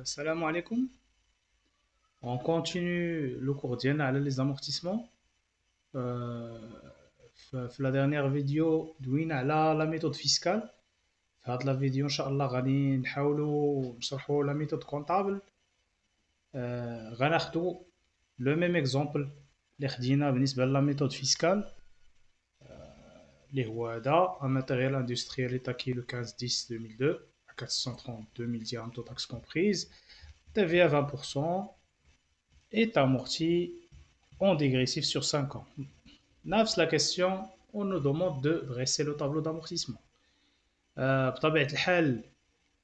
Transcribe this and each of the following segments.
Salam alaikum. On continue le cours d'IANA les amortissements. Euh, في la dernière vidéo دوينا على la méthode fiscale. في هاد la vidéo إن شاء الله غادي نحاولوا نشرحوا la méthode comptable. غناخدو le même exemple اللي خدينا بالنسبة ل la méthode fiscale اللي هو هذا un matériel industriel est acquis le 15/10/2002 à 432 000 dirhams toute taxe comprise. TVA 20% est amorti en dégressif sur 5 ans. نفس la question, on nous demande de dresser le tableau d'amortissement. بطبيعة الحال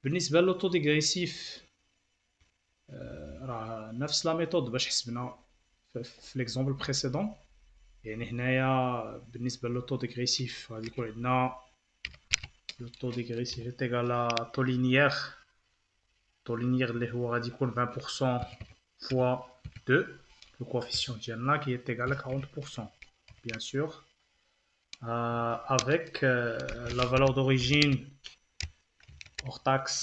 بالنسبة للauto dégressif راه نفس لا ميثود باش حسبنا في ليكزومبل بريسيدون. يعني هنايا بالنسبة للauto dégressif غادي يكون عندنا l'auto dégressif est égal à taux linéaire. taux linéaire اللي هو غادي يكون 20% fois 2 le coefficient ديالنا qui est égal à 40%. Bien sûr, avec la valeur d'origine hors taxe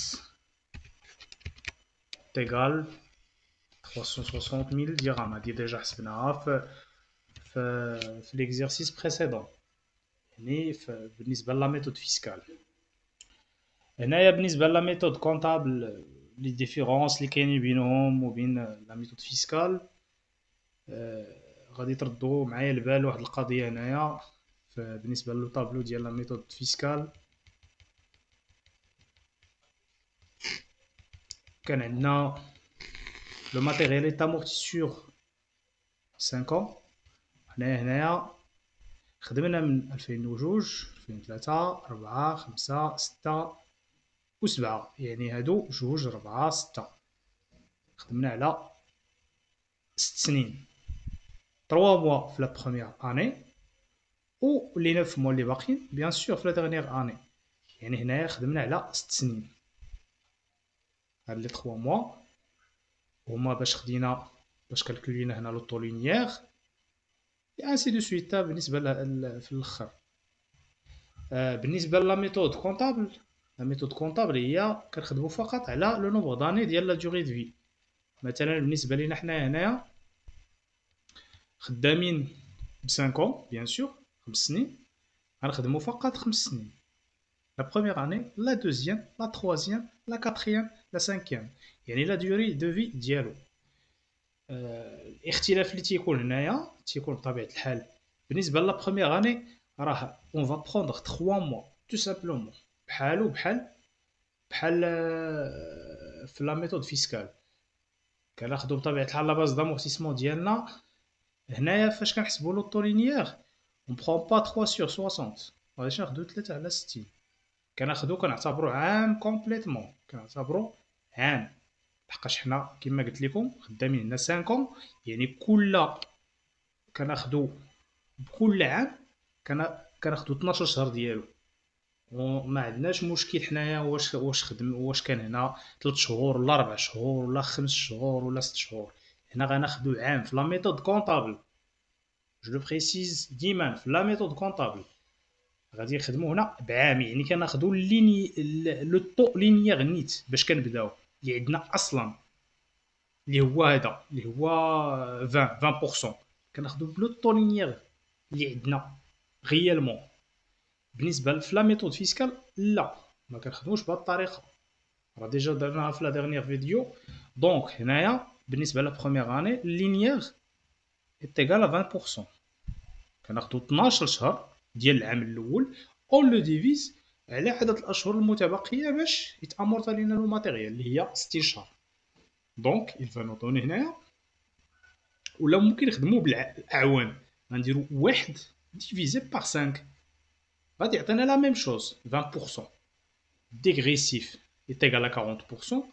est égale 360 000 dirhams. On a déjà fait l'exercice précédent. بالنسبة la méthode fiscale. هنايا بالنسبة la méthode comptable les différences اللي كاينين بينهم وبين la méthode fiscale. غادي تردوا معايا البال واحد القضية هنايا بالنسبة للطابلو ديال la méthode fiscale. كان عندنا le matériel est amorti sur 5 ans. هنايا خدمنا من 2002 2003 4 5 6 و7 يعني هادو 2 4 6 خدمنا على 6 سنين 3 mois في la première année و les 9 mois اللي باقيين bien sûr في la dernière année. يعني هنايا خدمنا على 6 سنين. هاد لي 3 mois هما باش خدينا باش كالكولينا هنا لو طو لينيير et ainsi de suite بالنسبة في الآخر. بالنسبة لا ميثود كونطابل لا ميثود كونطابل هي كنخدمو فقط على لو نومبر داني ديال لا دوغي دو في. مثلا بالنسبة لينا حنايا هنايا خدامين ب 5 ans بيان سور 5 سنين غنخدمو فقط 5 سنين. لا بروميير اني لا دوزيام لا تروازيام لا كاتريام لا سانكيام يعني لا دوغي دو في ديالو. الاختلاف اللي تيكون هنايا تيكون بطبيعة الحال بالنسبة لا بروميير اني راه اون فا بروندر 3 موا تو سامبلومون بحالو بحال في لا ميثود فيسكال كناخدو بطبيعة الحال لا باز دامورتيسمون ديالنا. هنايا فاش كنحسبو لو طو لينيير اون بخون با 3 sur 60 غاديش ناخدو 3 على 60 كنعتبرو عام كومبليتمون كنعتبرو عام لحقاش حنا كما قلت لكم خدامين هنا 5 ans يعني كناخدو بكل عام كناخدو 12 شهر ديالو. وما عندناش مشكل حنايا واش كان هنا 3 شهور ولا 4 شهور ولا 5 شهور ولا 6 شهور. هنا غناخدو عام في لا ميثود كونطابل. جو لو بريسيز ديما في لا ميثود كونطابل غادي نخدمو هنا بعام. يعني كناخدو لو طو لينيير نيت باش كنبداو اللي عندنا اصلا اللي هو هذا اللي هو 20% كناخدو بلو طو لينيير اللي عندنا غيالمون. بالنسبه في لا ميثود فيسكال لا ما كنخدموش بهذه الطريقه راه ديجا درناها في لا ديرنيير فيديو. دونك هنايا بالنسبه لا بروميير اني لينيير ايتيغال 20% كناخدو 12 شهر ديال العام الاول اون لو ديفيز على عدد الاشهر المتبقيه باش يتامورتا لينا لو ماتيريال اللي هي 60 شهر. دونك il va nous donner هنايا ولا ممكن نخدمو بالاعوام غنديرو 1 ديفيزي بار 5 غادي يعطينا لا ميم شوز 20% dégressif est égal à 40%.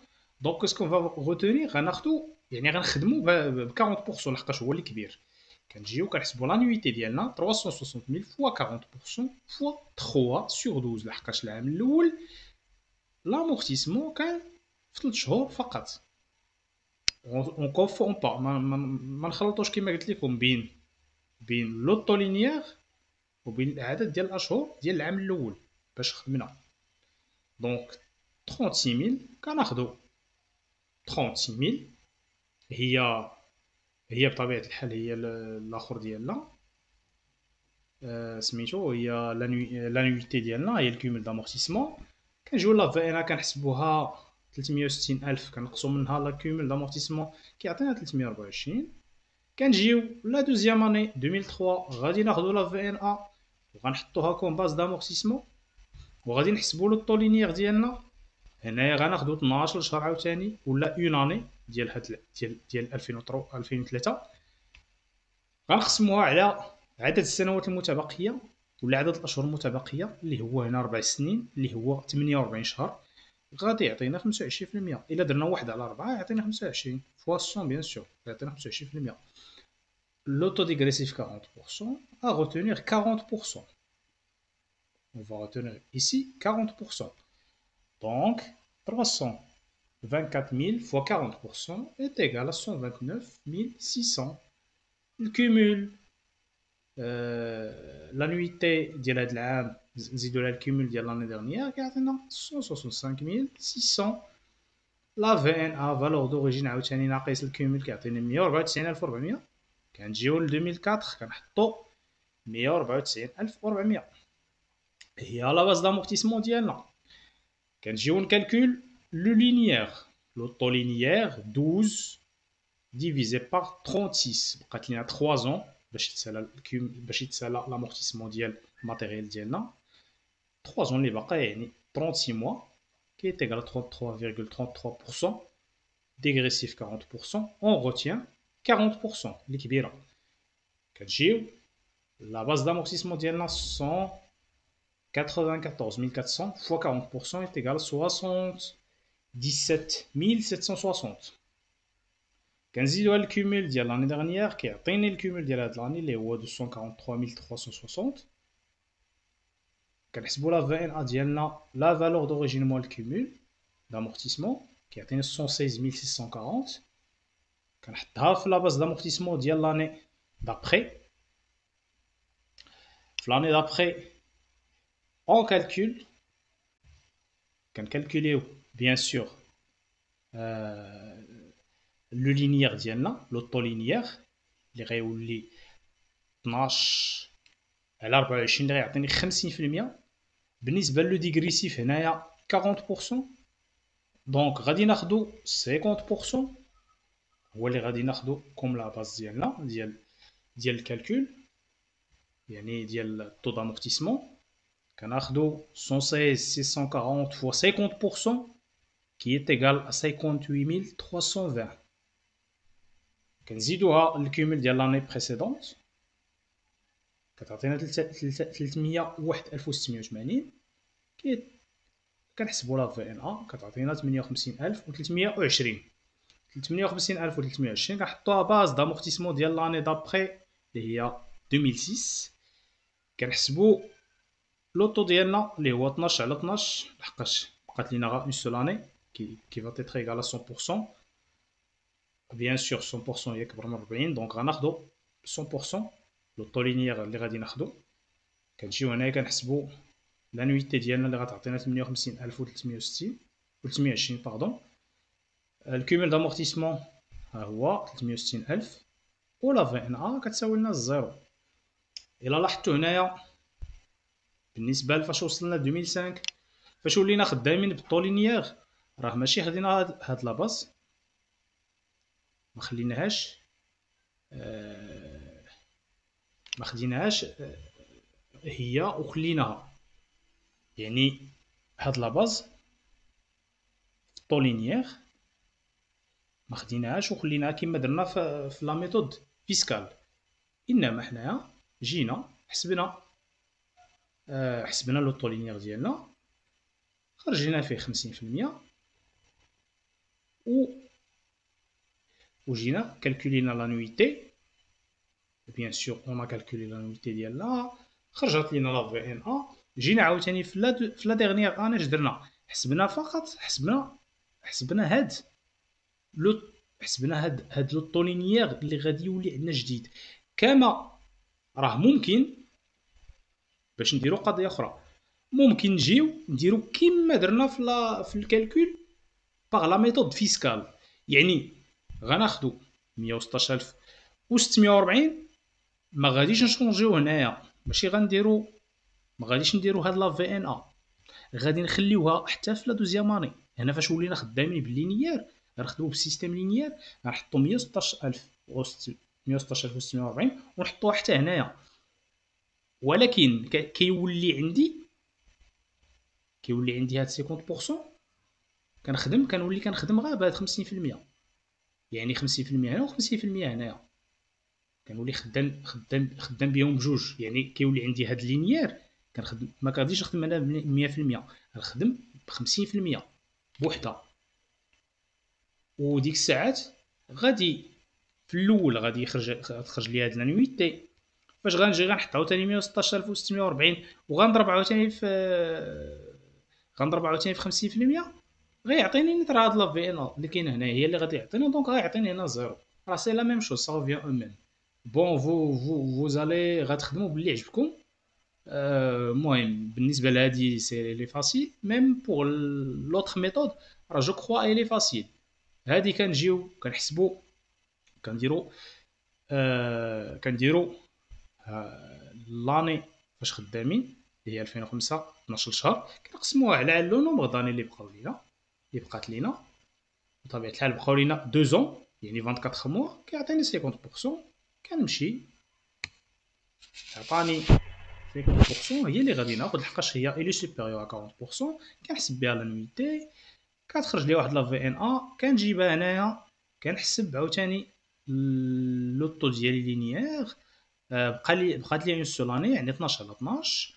Donc, qu'est-ce qu'on va retenir غناخدو يعني غنخدمو ب 40% لحقاش هو اللي كبير. كنجيو كنحسبو لانويتي ديالنا 360 000 فوا 40% فوا 3 sur 12 لحقاش العام الاول لامورتيسمون كان في 3 شهور فقط. اون كونفون با ما نخلطوش كما قلت لكم بين لوطو لينيير وبين العدد ديال الاشهر ديال العام الاول باش خدمنا. دونك 36 000 كناخدو 36000 هي بطبيعة الحال هي الاخر ديالنا. سميتو هي لانويتي ديالنا هي الكومول دامورتيسمون. كنجيو لا في ان كنحسبوها 360000 كنقصو منها لا كومول دامورتيسمون كيعطينا 324. كنجيو لا دوزيام اني 2003 غادي ناخدو لا في ان ا وغنحطوها كوم باز دامورتيسمون وغادي نحسبو لو طو لينيير ديالنا. هنايا غناخدو 12 شهر عاوتاني ولا اون اني ديال هاد ديال 2003 غنقسموها على عدد السنوات المتبقيه ولا عدد الاشهر المتبقيه اللي هو هنا 4 سنين اللي هو 48 شهر غادي يعطينا 25%. الا درنا 1 على 4 يعطينا 25 فوا 100 بيان سور يعطينا 25%. L'auto dégressif 40% à retenir 40%. On va retenir ici 40%. Donc 324 000 fois 40% est égal à 129 600. Le cumul l'annuité ديال هذا العام نزيدو لها الكيمول ديال l'année dernière كيعطينا 165 600. لا في ان ا فالور دوريجين عاوتاني ناقص الكيمول كيعطيني 194400. كنجيو ل 2004 كنحطو 194400 هي لا باز دامورتيسمون ديالنا. كنجيو نكالكول لو لينيير لو طو لينيير 12 ديفيزي بار 36 بقات لينا 3 زون باش يتسالى لامورتيسمون ديال الماتيريال ديالنا. 3 زون اللي باقا يعني 36 موا qui est égal à 33,33%, dégressif 40%, on retient 40% اللي كبيرة. كتجيو la base d'amortissement ديالنا 194 400 fois 40% est égal à 77 760. كنزيدو على الكومول ديال l'année dernière كيعطيني الكومول ديال هاد l'année اللي هو 243 360. كنحسبوا لا في ان ا ديالنا لا فالور دوريجين موا الكومول دامورتيسمون كيعطينا 116 640. كنحطها في لا باز دامورتيسمون ديال لاني دابخي. في لاني دابخي اون كالكول كنكالكوليو بيان سور لو لينيير ديالنا لو طو لينيير اللي غيولي 12 على 24 اللي غيعطيني 50%. بالنسبه لو ديغريسيف هنايا 40%. دونك غادي ناخدو 50% هو اللي غادي ناخدو كوم لا باز ديالنا ديال الكالكول يعني ديال الطو دامورتيسمون. كناخدو 116 640 fois 50% qui est égal à 58 320. كنزيدوها الكومول ديال لاني بريسيدونت كتعطينا 301680. كنحسبوا لا في ان ا كتعطينا 58320. 58320 كنحطوها باز دامورتيسمون ديال لاني دابري اللي هي 2006. كنحسبوا لوطو ديالنا اللي هو 12 على 12 لحقاش بقات لينا غير اون سول اني كي فا تيتر ايغال 100%. بيان سور 100% هي كبر من 40 دونك غناخدو 100% لوطو لينيير اللي غادي ناخدو. كنجيو هنايا كنحسبوا لانويتي ديالنا اللي غتعطينا 58360 و 320 باردون. الكومول دامورتيسمون ها هو 360000 ولا في ان ا كتساوي لنا الزيرو. الا لاحظتوا هنايا بالنسبه لفاش وصلنا 2005 فاش ولينا خدامين بالطو لينيير راه ماشي خدينا هاد لاباز ما خليناهاش ما خديناهاش هي وخليناها يعني هاد لاباز في الطو لينيير ما خديناهاش وخليناها كما درنا في لا ميثود فيسكال. انما حنايا جينا حسبنا لو طو لينيير ديالنا خرجنا فيه 50% وجينا كالكولينا لانويتي. بيان سور اون كالكولي لانويتي ديالنا خرجت لينا لا في ان ا. جينا عاوتاني في لا ديرنيير انا اش درنا حسبنا هاد لو طو لينيير اللي غادي يولي عندنا جديد. كما راه ممكن باش نديرو قضيه اخرى ممكن نجيو نديرو كما درنا في الكالكول باغ لا ميثود فيسكال يعني غناخدو 116640. ما غاديش نشونجيو هنايا، ماشي غنديرو، ما غاديش نديرو هاد لا في ان ا، غادي نخليوها حتى في لا دوزيام اني. هنا فاش ولينا خدامين باللينيير، غنخدمو بالسيستيم لينيير، غنحطو 116640 ونحطوها حتى هنايا. ولكن كيولي عندي هاد 50%، كنولي كنخدم غير بهاد 50%. يعني 50% هنا و 50% هنايا، كنولي خدام بهم بجوج. يعني كيولي عندي هاد لينيير كنخدم، ما غاديش نخدم انا ب 100%، غنخدم ب 50% بوحدها. وديك الساعات غادي في الاول غادي تخرج لي هاد لانويتي. فاش غنجي غنحط عاوتاني 116640 غنضرب عاوتاني في 50%، غيعطيني نيت راه هاد لا في ان اللي كاينه هنا هي اللي غادي يعطيني، دونك غيعطيني هنا زيرو. راه سي لا ميم شوز، سا فيان او ميم. بون فو زالي غتخدموا باللي عجبكم. المهم بالنسبه لهادي سي لي فاسيل، ميم بوغ لوطخ ميثود راه جو كخوا اي لي فاسيل. هادي كنجيو كنحسبوا، كنديروا كنديروا لاني فاش خدامين اللي هي 2005 12 شهر، كنقسموها على لو نومبر داني اللي بقاو لينا، اللي بقات لينا. بطبيعه الحال بقاو لينا 2 زون، يعني 24 موا كيعطيني 50%. كنمشي عطاني 50% هي اللي غادي ناخذ، لحقاش هي الي سوبيريور ا 40%. كنحسب بها لانويتي، كتخرج لي واحد لا في ان ا، كنجيبها هنايا كنحسب عاوتاني لو طو ديالي لينيير. بقات لي اون سول اني، يعني 12 على 12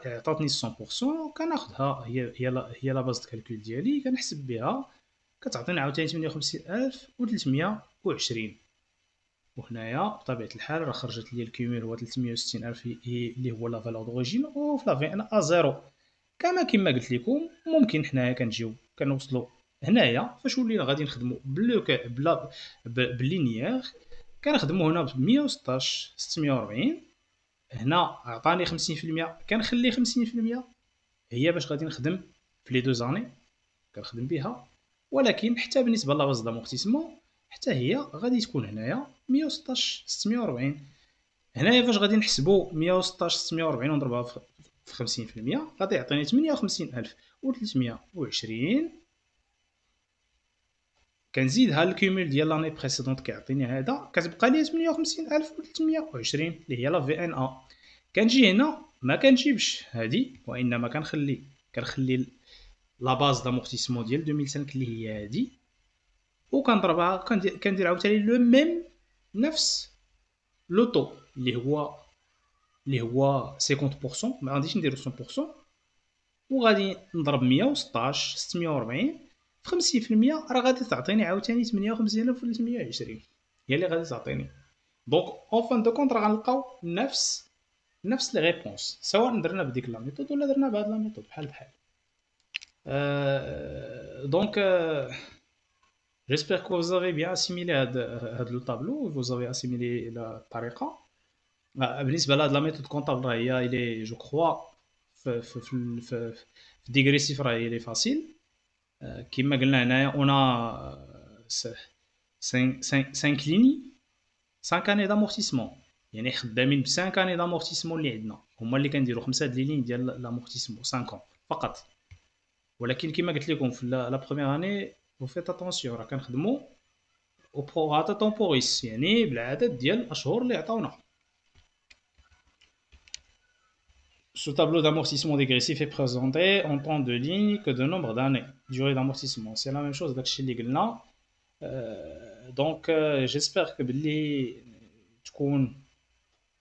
عطاتني 100%. كناخذها هي لا باز د كالكول ديالي، كنحسب بها كتعطيني عاوتاني 58320. وهنايا بطبيعه الحال راه خرجت لي الكيميل هو 360000 اللي هو لا فالور دوريجين، وفي لا في ان ا زيرو. كما قلت لكم، ممكن حنايا كنجيو كنوصلوا هنايا فاش ولينا غادي نخدموا بلا باللينيير. كنخدموا هنا ب 116 640. هنا عطاني 50%، كنخلي 50% هي باش غادي نخدم في لي دو زاني كنخدم بها. ولكن حتى بالنسبه لا باز دامورتيسمون حتى هي غادي تكون هنايا 116 640. هنايا فاش غادي نحسبوا 116 640 ونضربها في 50%، غادي يعطيني 58320. كنزيدها الكوميل ديال لاني بريسيدونت كيعطيني هذا، كتبقى لي 58320 اللي هي لا في ان ا. كنجي هنا ما كنجيبش هادي، وانما كنخلي لا باز دامورتيسمون ديال 2005 اللي هي هادي، وكنضربها كندير عاوتاني لو ميم نفس لو طو اللي هو 50%. ما غاديش نديرو 100%. وغادي نضرب 116 640 في 50%، راه غادي تعطيني عاوتاني 58320 هي اللي غادي تعطيني. دونك اون فان دو كونط راه غنلقاو نفس لي ريبونس، سواء درنا بديك لا ميثود ولا درنا بهاد لا ميثود بحال بحال. دونك j'espère que vous avez bien assimilé هاد لو طابلو، vous avez assimilé الطريقه. بالنسبه لهاد لا ميثود كونطابل راه هي الي جو كخوا في ديغريسيف راه هي لي فاسيل. كما قلنا هنايا انا 5 ليني 5 اني دامورتيسمون، يعني خدامين ب 5 اني دامورتيسمون اللي عندنا هما اللي كنديروا 5 د لي لين ديال لامورتيسمون 5 فقط. ولكن كما قلت لكم في لا بروميير اني فو فيت اتونسيون، راه كنخدموا او بروغاتا تومبوريس، يعني بالعدد ديال الاشهر اللي عطاونا. Ce tableau d'amortissement dégressif est présenté en tant de lignes que de nombre d'années. Durée d'amortissement, c'est la même chose داكشي اللي قلنا. دونك جيسبر كو بلي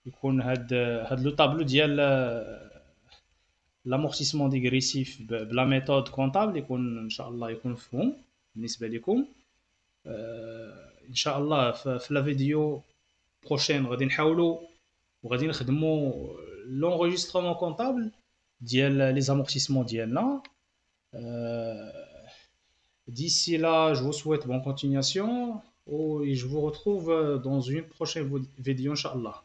يكون هاد لو طابلو ديال l'amortissement dégressif بلا ميثود كونطابل يكون ان شاء الله يكون مفهوم بالنسبه لكم. ان شاء الله في لا فيديو بروشين غادي نحاولوا وغادي نخدموا لونغيسترومون كونطابل ديال لي زامورتيسمون ديالنا. D'ici là, je vous souhaite bonne continuation et je vous retrouve dans une prochaine vidéo, Inch'Allah.